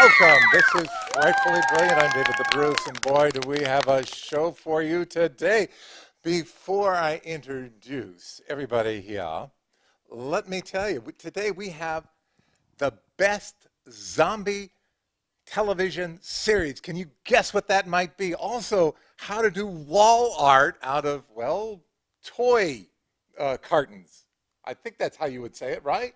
Welcome. This is Frightfully Brilliant. I'm David the Bruce, and boy, do we have a show for you today. Before I introduce everybody here, let me tell you, today we have the best zombie television series. Can you guess what that might be? Also, how to do wall art out of, well, toy cartons. I think that's how you would say it, right?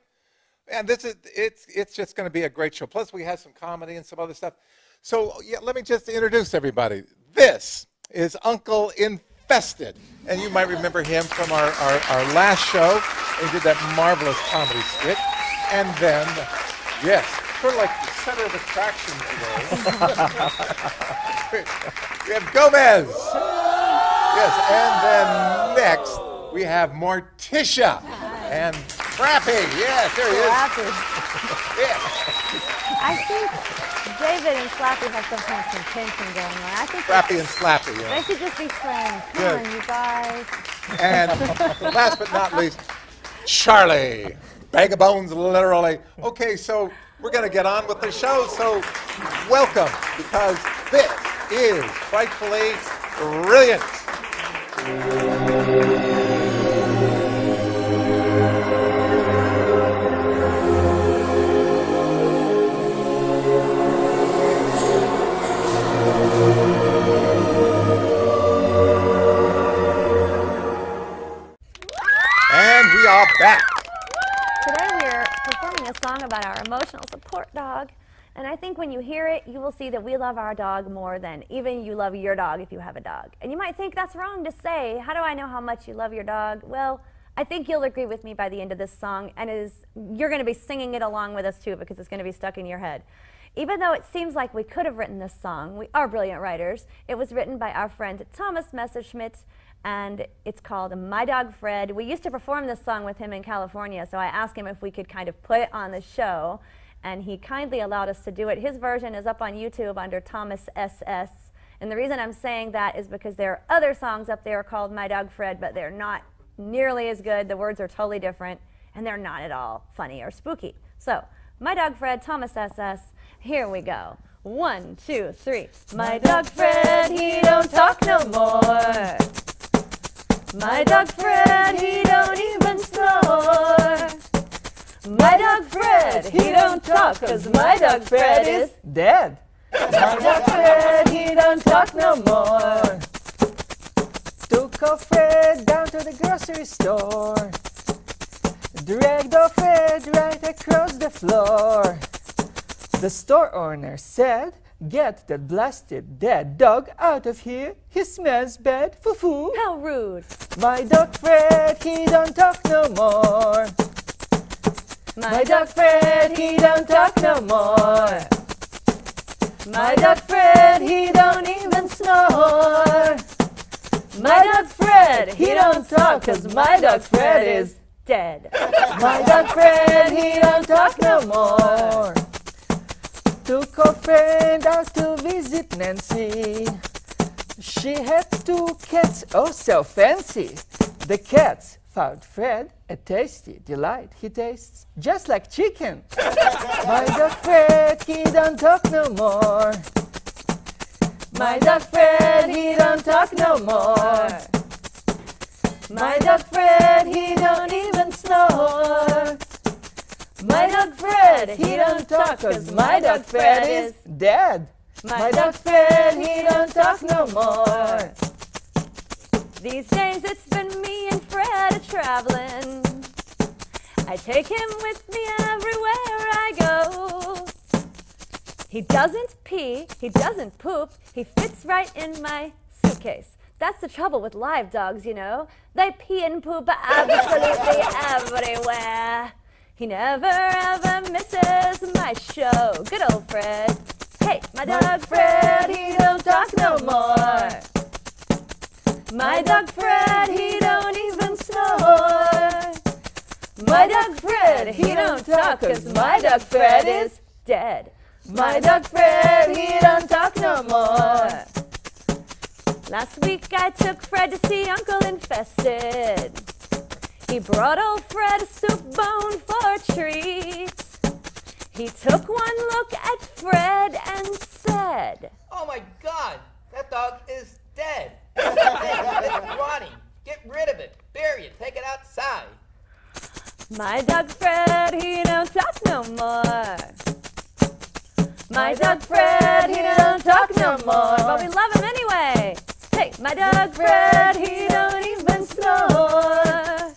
And it's just going to be a great show. Plus, we have some comedy and some other stuff. So, yeah, let me just introduce everybody. This is Uncle Infested. And you might remember him from our last show. He did that marvelous comedy skit. And then, yes, sort of like the center of attraction today. We have Gomez. Yes, and then next we have Morticia and Slappy. Yes, there he is. Yeah. I think David and Slappy have some kind of contention going on. I think Slappy and Slappy. Yeah. They should just be friends. Come on, you guys. And last but not least, Charlie. Bag of bones, literally. Okay, so we're going to get on with the show. So welcome, because this is Frightfully Brilliant. And we are back. Today we're performing a song about our emotional support dog. And I think when you hear it, you will see that we love our dog more than even you love your dog if you have a dog. And you might think that's wrong to say. How do I know how much you love your dog? Well, I think you'll agree with me by the end of this song, and you're going to be singing it along with us too, because it's going to be stuck in your head. Even though it seems like we could have written this song, we are brilliant writers. It was written by our friend Thomas Messerschmidt, and it's called My Dog Fred. We used to perform this song with him in California, so I asked him if we could kind of put it on the show, and he kindly allowed us to do it. His version is up on YouTube under Thomas SS, and the reason I'm saying that is because there are other songs up there called My Dog Fred, but they're not nearly as good. The words are totally different, and they're not at all funny or spooky. So, My Dog Fred, Thomas SS, here we go. 1, 2, 3. My dog Fred, he don't talk no more. My dog Fred, he don't even snore. My dog Fred, he don't talk, 'cause my dog Fred is dead. My dog Fred, he don't talk no more. Took off Fred down to the grocery store. Dragged off Fred right across the floor. The store owner said, "Get that blasted dead dog out of here. He smells bad. Foo-foo." How rude. My dog Fred, he don't talk no more. My dog Fred, he don't talk no more. My dog Fred, he don't even snore. My dog Fred, he don't talk, 'cause my dog Fred is dead. My dog Fred, he don't talk no more. Took a friend out to visit Nancy. She had 2 cats, oh so fancy. The cats found Fred a tasty delight. He tastes just like chicken. My dog Fred, he don't talk no more. My dog Fred, he don't talk no more. My dog Fred, he don't even snore. My dog Fred, he don't talk, 'cause my dog Fred is dead. My dog Fred, he don't talk no more. These days it's been me and Fred a-traveling. I take him with me everywhere I go. He doesn't pee, he doesn't poop, he fits right in my suitcase. That's the trouble with live dogs, you know. They pee and poop absolutely everywhere. He never ever misses my show. Good old Fred. Hey, my dog Fred, he don't talk no more. My dog Fred, he don't even snore. My dog Fred, he don't talk, 'cause my dog Fred is dead. My dog Fred, he don't talk no more. Last week I took Fred to see Uncle Infested. He brought old Fred a soup bone for a treat. He took one look at Fred and said, "Oh my God, that dog is dead. It's rotting. Get rid of it. Bury it. Take it outside." my dog Fred, he don't talk no more. My dog Fred, he don't talk no more, but we love him anyway. Hey, my dog Fred, he don't even snore.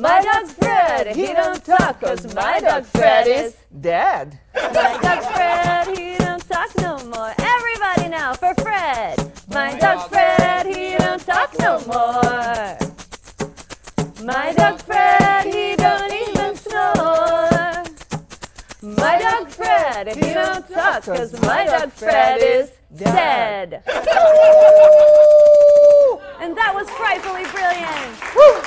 My dog Fred, he don't talk, 'cause my dog Fred is Dead. my dog Fred, he don't talk no more. Everybody now for Fred. My dog Fred, he don't talk no more. My dog Fred, he don't even snore. My dog Fred, he don't talk, 'cause my dog Fred is dead. And that was Frightfully Brilliant. Woo!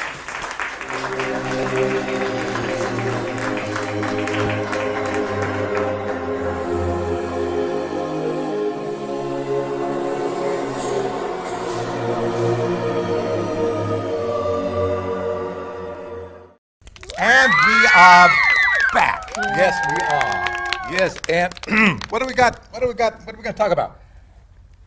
And we are back. Yes, we are. Yes, and what do we got? What are we going to talk about?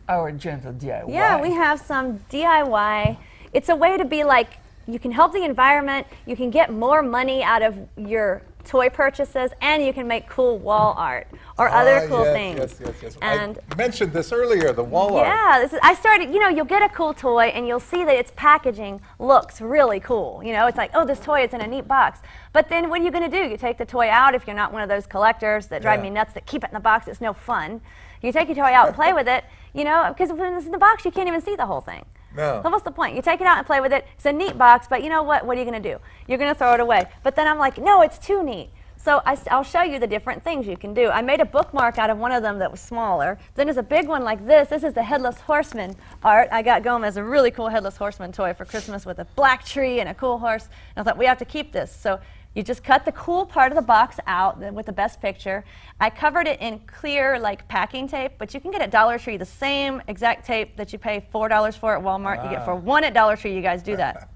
Our gentle DIY. Yeah, we have some DIY. It's a way to be like, you can help the environment, you can get more money out of your toy purchases, and you can make cool wall art or other cool things. Yes. And I mentioned this earlier, the wall art. yeah, I started, you'll get a cool toy and you'll see that its packaging looks really cool. It's like, oh, this toy is in a neat box. But then what are you going to do? You take the toy out if you're not one of those collectors that drive me nuts that keep it in the box. It's no fun. You take your toy out and play with it, because when it's in the box, you can't even see the whole thing. No. So what's the point? You take it out and play with it. It's a neat box, but you know what? What are you going to do? You're going to throw it away. But then I'm like, no, it's too neat. So I'll show you the different things you can do. I made a bookmark out of one of them that was smaller. Then there's a big one like this. This is the Headless Horseman art. I got Gomez a really cool Headless Horseman toy for Christmas with a black tree and a cool horse. And I thought, we have to keep this. So you just cut the cool part of the box out with the best picture. I covered it in clear, like packing tape, but you can get at Dollar Tree the same exact tape that you pay $4 for at Walmart. You get for $1 at Dollar Tree. You guys do that.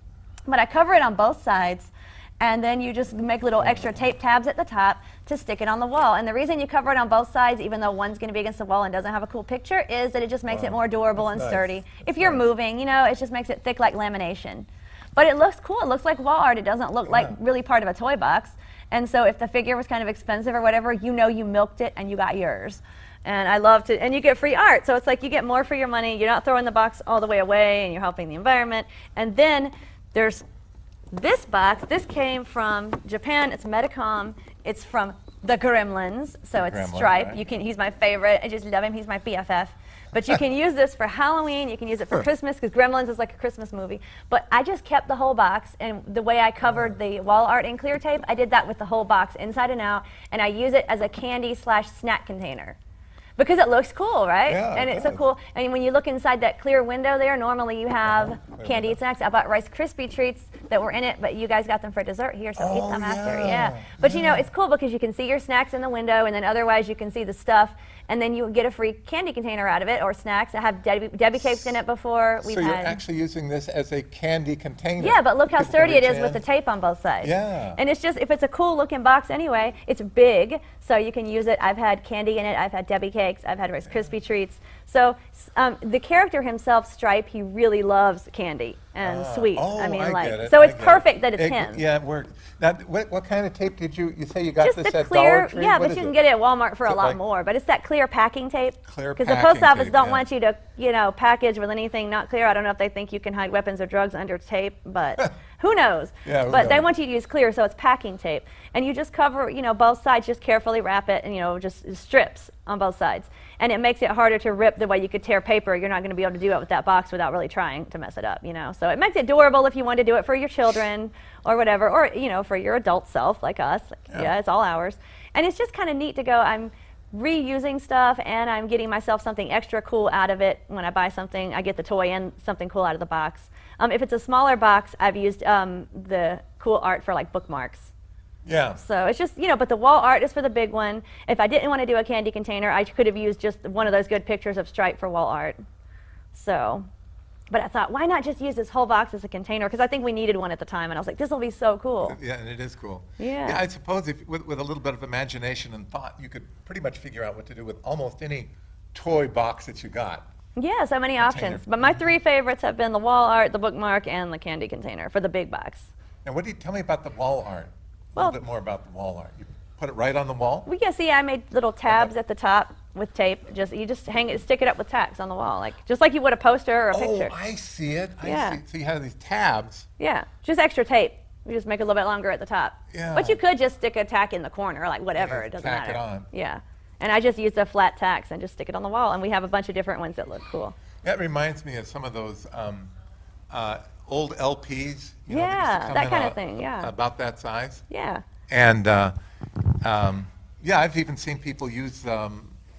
But I cover it on both sides, and then you just make little extra tape tabs at the top to stick it on the wall. And the reason you cover it on both sides, even though one's going to be against the wall and doesn't have a cool picture, is that it just makes it more durable and sturdy. If you're moving, it just makes it thick like lamination. But it looks cool. It looks like wall art. It doesn't look like really part of a toy box. And so if the figure was kind of expensive or whatever, you milked it and you got yours. And I love to, and you get free art. So it's like you get more for your money. You're not throwing the box all the way away, and you're helping the environment. And then there's this box. This came from Japan. It's Medicom. It's from the Gremlins. So it's Stripe. Right. He's my favorite. I just love him. He's my BFF. But you can use this for Halloween, you can use it for Christmas, because Gremlins is like a Christmas movie. But I just kept the whole box, and the way I covered the wall art in clear tape, I did that with the whole box, inside and out, and I use it as a candy/snack container. Because it looks cool, right? Yeah, and it's so cool. And when you look inside that clear window there, normally you have candy and snacks. I bought Rice Krispie treats that were in it, but you guys got them for dessert here, so eat them after. Yeah. But it's cool because you can see your snacks in the window, and then otherwise you can see the stuff, and then you get a free candy container out of it, or snacks. I have Debbie cakes in it before. So you're actually using this as a candy container. Yeah, but look how sturdy it is with the tape on both sides. Yeah. And it's just, if it's a cool looking box anyway, it's big, so you can use it. I've had candy in it, I've had Debbie cakes, I've had Rice Krispie treats. So the character himself, Stripe, he really loves candy and sweets. I get it. So it's perfect that it's him. Yeah, it worked. Now, what kind of tape did you say you got just this the at clear, Dollar Tree? yeah, but you can get it at Walmart for a lot more. But it's that clear packing tape. Clear because the post office don't want you to, package with anything not clear. I don't know if they think you can hide weapons or drugs under tape, but who knows? Yeah, but they want you to use clear, so it's packing tape, and you just cover, both sides. Just carefully wrap it, and just strips on both sides, and it makes it harder to rip the way you could tear paper. You're not going to be able to do it with that box without really trying to mess it up, So it makes it durable if you want to do it for your children or whatever, or for your adult self like us. Yeah, it's all ours, and it's just kind of neat to go. I'm reusing stuff, and I'm getting myself something extra cool out of it. When I buy something, I get the toy and something cool out of the box. If it's a smaller box, I've used the cool art for like bookmarks. Yeah. So it's just, but the wall art is for the big one. If I didn't want to do a candy container, I could have used just one of those good pictures of Stripe for wall art. So But I thought, why not just use this whole box as a container? Because I think we needed one at the time, and I was like, this will be so cool. Yeah, and it is cool. Yeah. I suppose if, with a little bit of imagination and thought, you could pretty much figure out what to do with almost any toy box that you got. Yeah, so many options. But my 3 favorites have been the wall art, the bookmark, and the candy container for the big box. Now, what do you tell me about the wall art? Well, a little bit more about the wall art. You put it right on the wall? We can see I made little tabs at the top with tape. You just hang it, stick it up with tacks on the wall, just like you would a poster or a picture. Oh, I see it. Yeah. I see. So you have these tabs. Yeah, just extra tape. You just make it a little bit longer at the top. Yeah. But you could just stick a tack in the corner, like whatever. Yeah, it doesn't tack matter. it on. Yeah. And I just use the flat tacks and just stick it on the wall, and we have a bunch of different ones that look cool. That reminds me of some of those old LPs. You know, Yeah, used to come that in kind of thing, yeah. About that size. Yeah. And yeah, I've even seen people use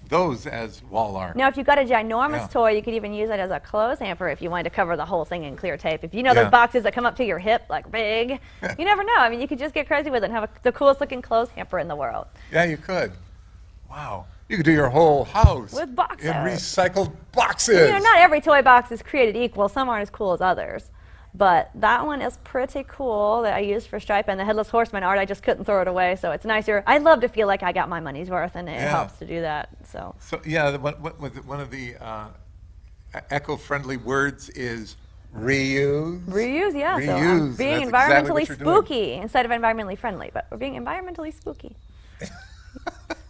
those as wall art. Now, if you've got a ginormous Yeah. toy, you could even use it as a clothes hamper if you wanted to cover the whole thing in clear tape. If you know Yeah. those boxes that come up to your hip, like big, you never know. I mean, you could just get crazy with it and have the coolest looking clothes hamper in the world. Yeah, you could. Wow. You could do your whole house With boxes. in recycled boxes. You know, not every toy box is created equal. Some aren't as cool as others. But that one is pretty cool that I used for Stripe, and the Headless Horseman art, I just couldn't throw it away, so it's nicer. I love to feel like I got my money's worth, and it Yeah. helps to do that. So yeah, one of the eco-friendly words is reuse. reuse, yeah. So Reuse. I'm being That's exactly environmentally what you're doing. spooky instead of environmentally friendly, but we're being environmentally spooky.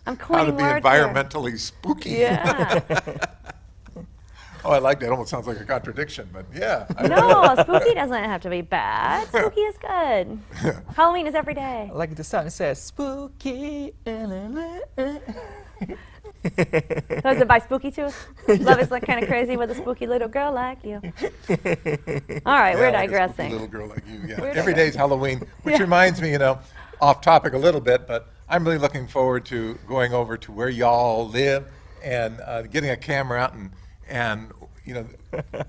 I'm How to coining be words here. environmentally spooky. Yeah. Oh, I like that. It almost sounds like a contradiction, but yeah. No, spooky doesn't have to be bad. Spooky is good. Halloween is every day. Like the song says, spooky. Was it by Spooky Tooth? Love is like kind of crazy with a spooky little girl like you. All right, we're Yeah, like a spooky digressing. little girl like you, yeah. We're Every day's Halloween, which Yeah. reminds me, off topic a little bit, but I'm really looking forward to going over to where y'all live and getting a camera out and He wants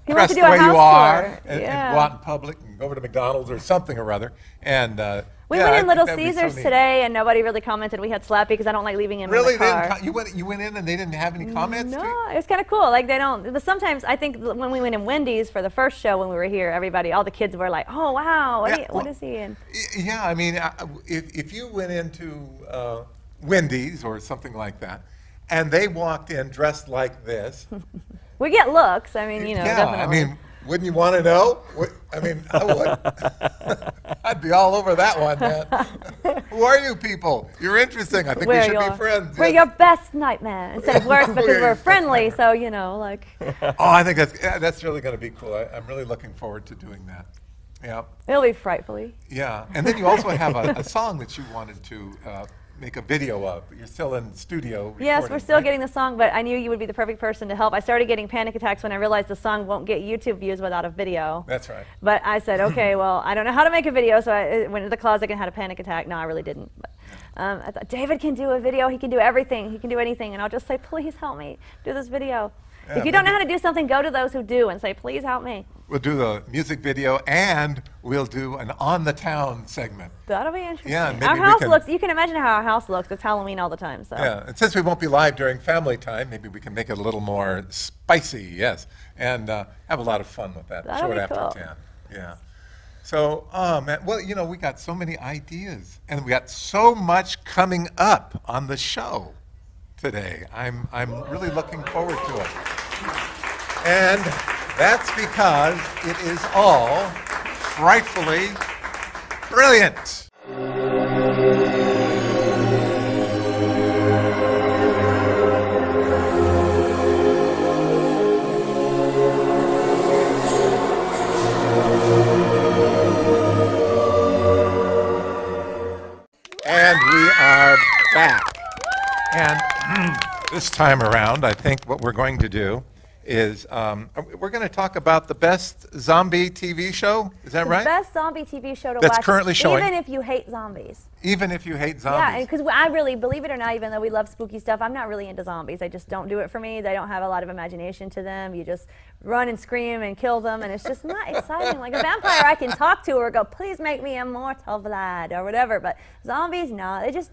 dress to the do a way you house are tour. and Yeah. go out in public and go over to McDonald's or something or other. And We yeah, went I in think Little that'd be so Caesars neat. today, and nobody really commented. We had Slappy because I don't like leaving him Really? in the car. You went in and they didn't have any comments? No, it was kind of cool. Like they don't. But sometimes I think when we went in Wendy's for the first show when we were here, all the kids were like, "Oh wow, what is he in?" Yeah, I mean, if you went into Wendy's or something like that, and they walked in dressed like this, We get looks. I mean, yeah, definitely. I mean, wouldn't you want to know? I mean, I would. I'd be all over that one, man. Who are you people? You're interesting. I think we should be friends. We're Yes. your best nightmare instead of worse because We're your we're best friendly. nightmare. So like. Oh, I think that's really going to be cool. I'm really looking forward to doing that. Yeah. It'll be frightfully. Yeah, and then you also have a song that you wanted to make a video of. You're still in studio recording, Yes, we're still right? getting the song, but I knew you would be the perfect person to help. I started getting panic attacks when I realized the song won't get YouTube views without a video. That's right. But I said, okay, well, I don't know how to make a video, so I went into the closet and had a panic attack. No, I really didn't. But I thought, David can do a video. He can do everything. He can do anything. And I'll just say, please help me do this video. Yeah, if you don't know maybe- how to do something, go to those who do and say, please help me. We'll do the music video and we'll do an on the town segment. That'll be interesting. Yeah, and maybe our we house can- looks, you can imagine how our house looks. It's Halloween all the time. So. Yeah, and since we won't be live during family time, maybe we can make it a little more spicy, yes, and have a lot of fun with that. That'll short be after cool. 10. Yeah. So, oh man, well, we got so many ideas, and we got so much coming up on the show today. I'm really looking forward to it. And that's because it is all frightfully brilliant. And we are back. And this time around, I think what we're going to do is we're going to talk about the best zombie TV show. Is that right? The best zombie TV show to That's watch. currently showing. Even if you hate zombies. Even if you hate Yeah, zombies. because I really, believe it or not, even though we love spooky stuff, I'm not really into zombies. They just don't do it for me. They don't have a lot of imagination to them. You just run and scream and kill them, and it's just not exciting. Like a vampire, I can talk to or go, please make me immortal, Vlad, or whatever. But zombies, no. They just,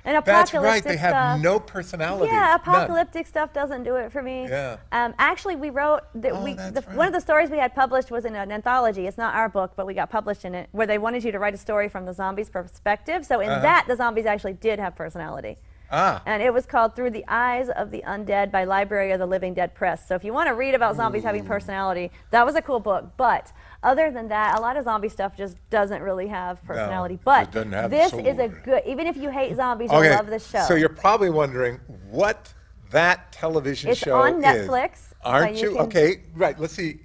And That's apocalyptic right. They have stuff, no personality. yeah, None. apocalyptic stuff doesn't do it for me. Yeah. Actually, we wrote that one of the stories we had published was in an anthology. It's not our book, but we got published in it, where they wanted you to write a story from the zombies' perspective. So in that, the zombies actually did have personality. And it was called Through the Eyes of the Undead by Library of the Living Dead Press. So if you want to read about zombies having personality, that was a cool book. But other than that, a lot of zombie stuff just doesn't really have personality. But this is a good, even if you hate zombies, you'll love this show. So you're probably wondering what that television show is. It's on Netflix. Aren't you? Okay, right. Let's see.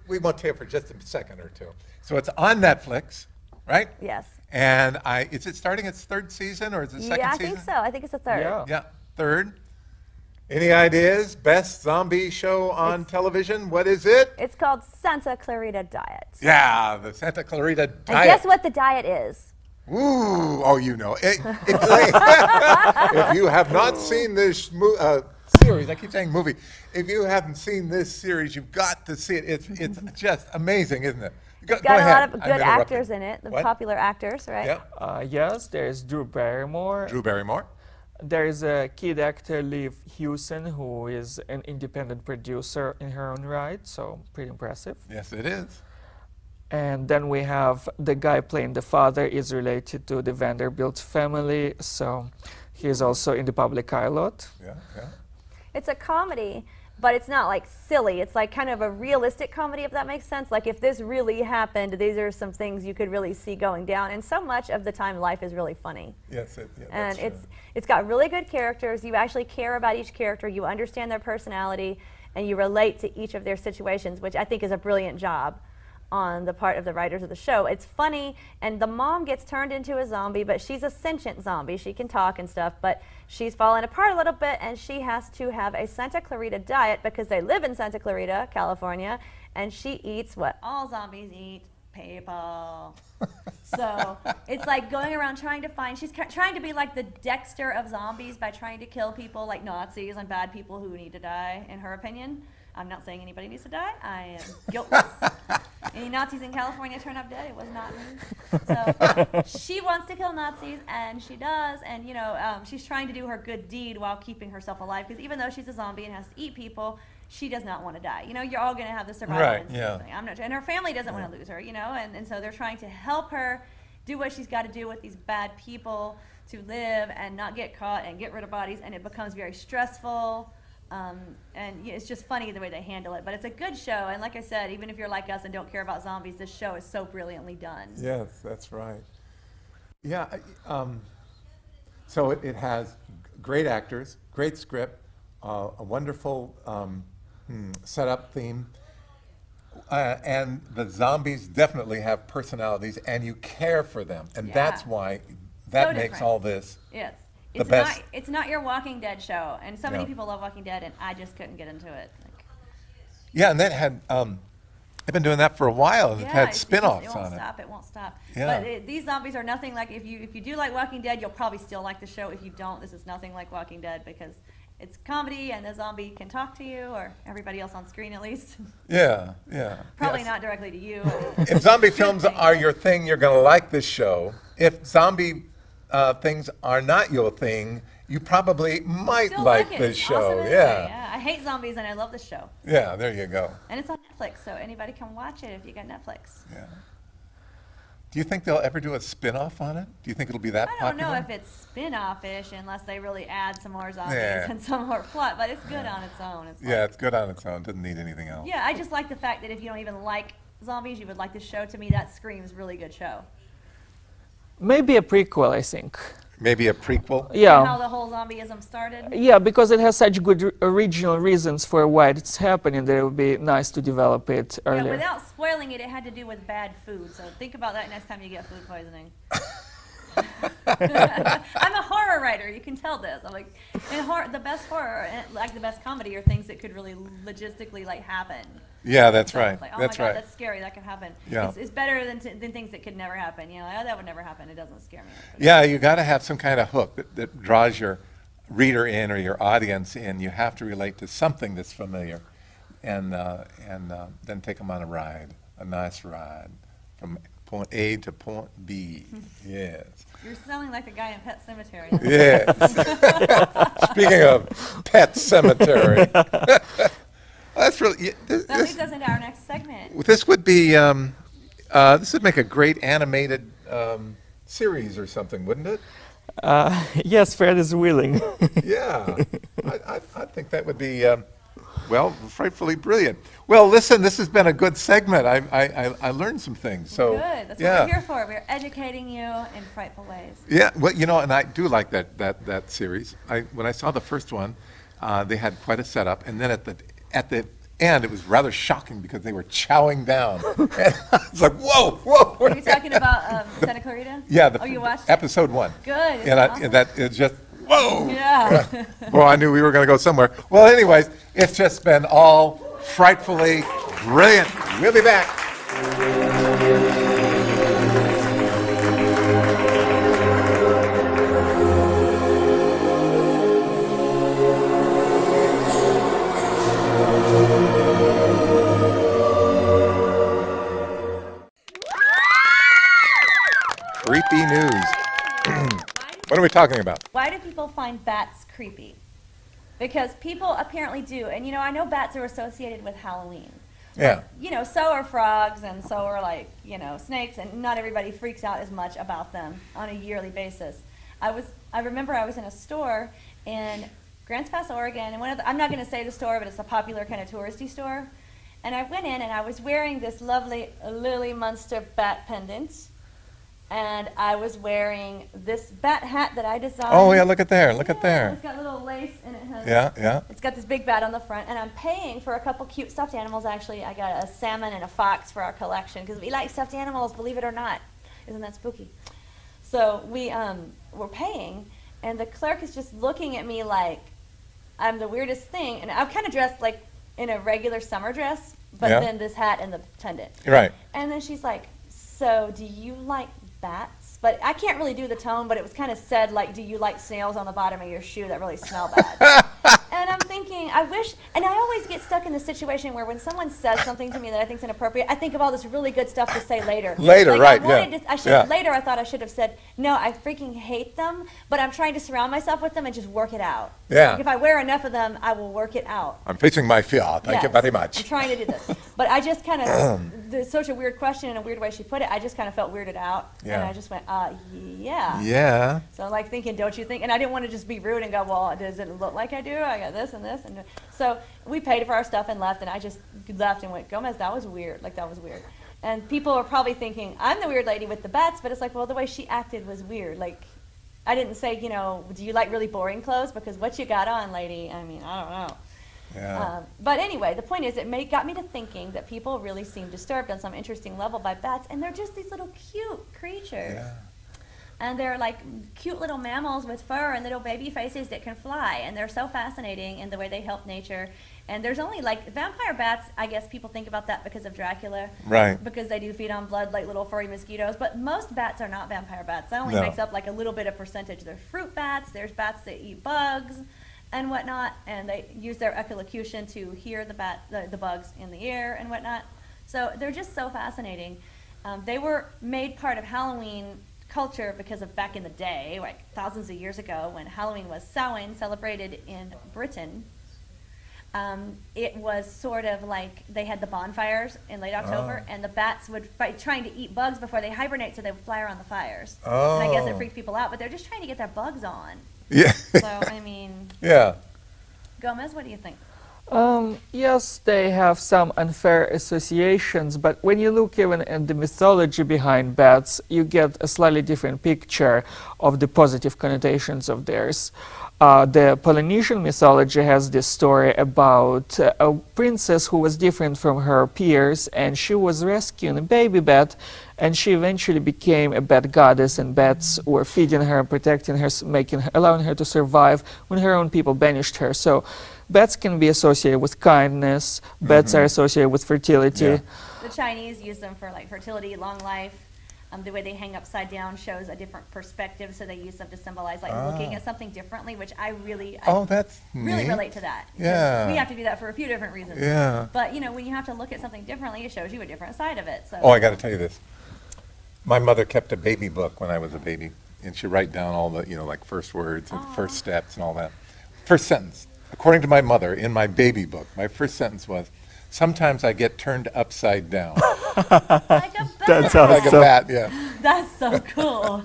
We won't take it for just a second or two. So it's on Netflix, right? Yes. And is it starting its third season or is it second season? Yeah, I think so. I think it's the third. Yeah, third. Any ideas? Best zombie show on television? What is it? It's called Santa Clarita Diet. Yeah, the Santa Clarita Diet. And guess what the diet is? Ooh, oh, you know. If you have not seen this series, I keep saying movie. If you haven't seen this series, you've got to see it. It's just amazing, isn't it? It's got a lot of good actors in it, the popular actors, right? Yep. Yes, there's Drew Barrymore. Drew Barrymore. There's a kid actor, Liv Hewson, who is an independent producer in her own right, so pretty impressive. Yes, it is. And then we have the guy playing the father is related to the Vanderbilt family, so he's also in the public eye a lot. Yeah, yeah. It's a comedy, but it's not like silly. It's like kind of a realistic comedy, if that makes sense. Like if this really happened, these are some things you could really see going down. And so much of the time, life is really funny. Yes, and it's got really good characters. You actually care about each character. You understand their personality, and you relate to each of their situations, which I think is a brilliant job on the part of the writers of the show. It's funny, and the mom gets turned into a zombie, but she's a sentient zombie. She can talk and stuff, but she's fallen apart a little bit, and she has to have a Santa Clarita diet because they live in Santa Clarita, California, and she eats what all zombies eat, people. So it's like going around trying to find, she's trying to be like the Dexter of zombies by trying to kill people like Nazis and bad people who need to die, in her opinion. I'm not saying anybody needs to die. I am guiltless. Any Nazis in California turn up dead, it was not me. So she wants to kill Nazis, and she does. And you know, she's trying to do her good deed while keeping herself alive. Because even though she's a zombie and has to eat people, she does not want to die. You know, you're all going to have the survival instinct. I'm not, and her family doesn't want to lose her. You know, and so they're trying to help her do what she's got to do with these bad people to live and not get caught and get rid of bodies. And it becomes very stressful. And it's just funny the way they handle it. But it's a good show. And like I said, even if you're like us and don't care about zombies, this show is so brilliantly done. Yes, that's right. Yeah. So it has great actors, great script, a wonderful setup theme. And the zombies definitely have personalities, and you care for them. And that's why that makes all this. Yes. It's not your Walking Dead show, and so many people love Walking Dead, and I just couldn't get into it. Yeah, and that had, they've been doing that for a while, and it's had spin-offs on it. It won't stop. Yeah. But these zombies are nothing like, if you do like Walking Dead, you'll probably still like the show. If you don't, this is nothing like Walking Dead, because it's comedy, and the zombie can talk to you, or everybody else on screen at least. Yeah, yeah. Probably not directly to you. If zombie films are your thing, you're going to like this show. If zombie things are not your thing, you probably might like this show. Awesome. Yeah. I hate zombies, and I love this show. Yeah, there you go. And it's on Netflix, so anybody can watch it if you got Netflix. Yeah. Do you think they'll ever do a spin-off on it? Do you think it'll be that popular? I don't know if it's spin-off-ish unless they really add some more zombies and some more plot, but it's good on its own. It's good on its own. Doesn't need anything else. Yeah, I just like the fact that if you don't even like zombies, you would like this show. To me, that screams really good show. Maybe a prequel, I think. Maybe a prequel? Yeah. And how the whole zombieism started? Yeah, because it has such good original reasons for why it's happening that it would be nice to develop it earlier. Yeah, without spoiling it, it had to do with bad food. So think about that next time you get food poisoning. I'm a horror writer. You can tell this. I'm like, the best horror, like the best comedy, are things that could really logistically like happen. Yeah, that's right. Like, oh that's my God, right. That's scary. That could happen. Yeah. It's better than things that could never happen. You know, like, oh, that would never happen. It doesn't scare me. Yeah, you got to have some kind of hook that draws your reader in or your audience in. You have to relate to something that's familiar, and then take them on a ride, a nice ride, from point A to point B. Yes. You're sounding like a guy in Pet Cemetery. Yes. Speaking of Pet Cemetery. That's really. That leads us into our next segment. This would be. This would make a great animated series or something, wouldn't it? Yes, Fred is willing. Yeah. I think that would be. Well, frightfully brilliant. Well, listen, this has been a good segment. I learned some things. So Good. That's yeah. what we're here for. We're educating you in frightful ways. Yeah. Well, you know, and I do like that series. When I saw the first one, they had quite a setup, and then at the end, it was rather shocking because they were chowing down. And I was like, whoa, whoa. Are you talking about Santa Clarita? Yeah. Oh, you watched it? episode 1. Good. And Awesome. that it's just. Whoa! Yeah. Well, I knew we were going to go somewhere. Well, anyways, it's just been all frightfully brilliant. We'll be back. Creepy news. What are we talking about? Why do people find bats creepy? Because people apparently do. And, you know, I know bats are associated with Halloween. Yeah. You know, so are frogs and so are, like, you know, snakes. And not everybody freaks out as much about them on a yearly basis. I remember I was in a store in Grants Pass, Oregon. And I'm not going to say the store, but it's a popular kind of touristy store. And I went in and I was wearing this lovely Lily Munster bat pendant. And I was wearing this bat hat that I designed. Oh, yeah, look at there. Look at there. It's got little lace and it has. Yeah, yeah. It's got this big bat on the front, and I'm paying for a couple cute stuffed animals. Actually, I got a salmon and a fox for our collection because we like stuffed animals, believe it or not. Isn't that spooky? So we were paying, and the clerk is just looking at me like I'm the weirdest thing, and I'm kind of dressed like in a regular summer dress, but Yeah. then this hat and the pendant. Right. And then she's like, "So, do you like bats?" But I can't really do the tone, but it was kind of said like, "Do you like snails on the bottom of your shoe that really smell bad?" And I'm thinking, I wish, and I always get stuck in the situation where when someone says something to me that I think is inappropriate, I think of all this really good stuff to say later. Later, like, right, I wanted yeah. to, I should, Yeah. Later I thought I should have said, "No, I freaking hate them, but I'm trying to surround myself with them and just work it out." Yeah. Like if I wear enough of them, I will work it out. I'm facing my fear. Thank you Yes, very I'm much. trying to do this. But I just kind of, it's such a weird question and a weird way she put it, I just kind of felt weirded out. Yeah. And I just went, yeah. Yeah. So I'm like thinking, don't you think? And I didn't want to just be rude and go, well, does it look like I do? I got this and this. And so we paid for our stuff and left, and I just left and went, Gomez, that was weird. Like, that was weird. And people are probably thinking, I'm the weird lady with the bats, but it's like, well, the way she acted was weird. Like, I didn't say, you know, do you like really boring clothes? Because what you got on, lady, I mean, I don't know. Yeah. But anyway, the point is, got me to thinking that people really seem disturbed on some interesting level by bats, and they're just these little cute creatures. Yeah. And they're like cute little mammals with fur and little baby faces that can fly, and they're so fascinating in the way they help nature. And there's only like vampire bats, I guess people think about that because of Dracula. Right. Because they do feed on blood like little furry mosquitoes, but most bats are not vampire bats. That only No. makes up like a little bit of percentage. There's fruit bats, there's bats that eat bugs and whatnot, and they use their echolocution to hear the bugs in the air and whatnot. So they're just so fascinating. They were made part of Halloween culture because of back in the day, like thousands of years ago, when Halloween was Samhain, celebrated in Britain. It was sort of like they had the bonfires in late October, and the bats would, by trying to eat bugs before they hibernate, so they would fly around the fires. Oh. And I guess it freaked people out, but they're just trying to get their bugs on. Yeah. So, I mean, Yeah. Gomez, what do you think? Yes, they have some unfair associations, but when you look even at the mythology behind bats, you get a slightly different picture of the positive connotations of theirs. The Polynesian mythology has this story about a princess who was different from her peers, and she was rescuing a baby bat, and she eventually became a bat goddess, and bats were feeding her, protecting her, allowing her to survive when her own people banished her. So bats can be associated with kindness, bats are associated with fertility. Yeah. The Chinese use them for like fertility, long life. The way they hang upside down shows a different perspective, so they use them to symbolize like looking at something differently, which I really That's really neat. relate to that. because Yeah. we have to do that for a few different reasons. Yeah. But you know, when you have to look at something differently, it shows you a different side of it. So Oh, I got to tell you this. My mother kept a baby book when I was a baby, and she'd write down all the, like first words and first steps and all that. First sentence, according to my mother, in my baby book, my first sentence was, "Sometimes I get turned upside down." Like a bat. That's Like a awesome. bat, yeah. That's so cool.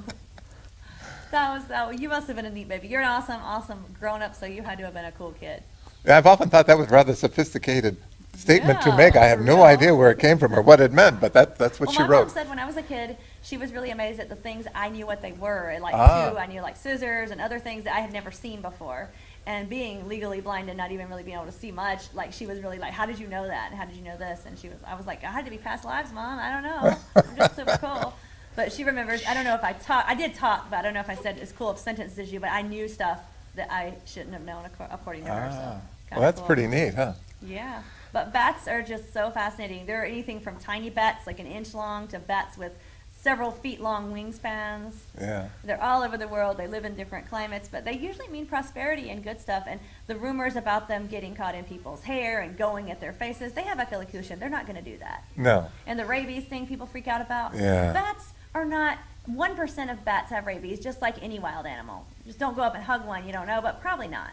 You must have been a neat baby. You're an awesome grown up, so you had to have been a cool kid. I've often thought that was a rather sophisticated statement to Yeah, make. I have for no real. idea where it came from or what it meant, but that's what she My wrote. mom said when I was a kid, she was really amazed at the things I knew what they were. And like Ah. I knew like scissors and other things that I had never seen before. And being legally blind and not even really being able to see much, like she was really like, "How did you know that? And how did you know this?" And I was like, "I had to be past lives, Mom. I don't know. I'm just super cool." But she remembers. I don't know if I did talk, but I don't know if I said as cool of sentences as you. But I knew stuff that I shouldn't have known according to her. So Well, kinda that's cool. pretty neat, huh? Yeah, but bats are just so fascinating. There are anything from tiny bats, like an inch long, to bats with several feet long wingspans. Yeah. They're all over the world. They live in different climates, but they usually mean prosperity and good stuff. And the rumors about them getting caught in people's hair and going at their faces, they have echolocution. They're not going to do that. No. And the rabies thing people freak out about, Yeah. bats are not, 1% of bats have rabies, just like any wild animal. Just don't go up and hug one you don't know, but probably not.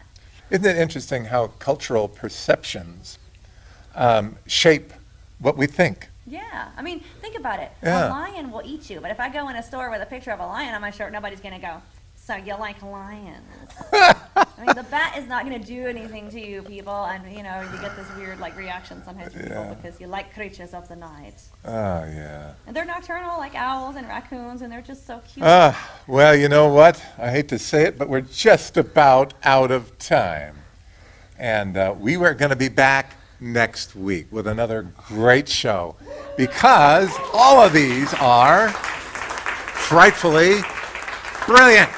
Isn't it interesting how cultural perceptions shape what we think? Yeah, I mean, think about it. Yeah. A lion will eat you, but if I go in a store with a picture of a lion on my shirt, nobody's going to go, "So you like lions?" I mean, the bat is not going to do anything to you, people, and you get this weird reaction sometimes from people Yeah. because you like creatures of the night. Oh, yeah. And they're nocturnal, like owls and raccoons, and they're just so cute. Well, you know what? I hate to say it, but we're just about out of time. And we were going to be back next week with another great show because all of these are frightfully brilliant.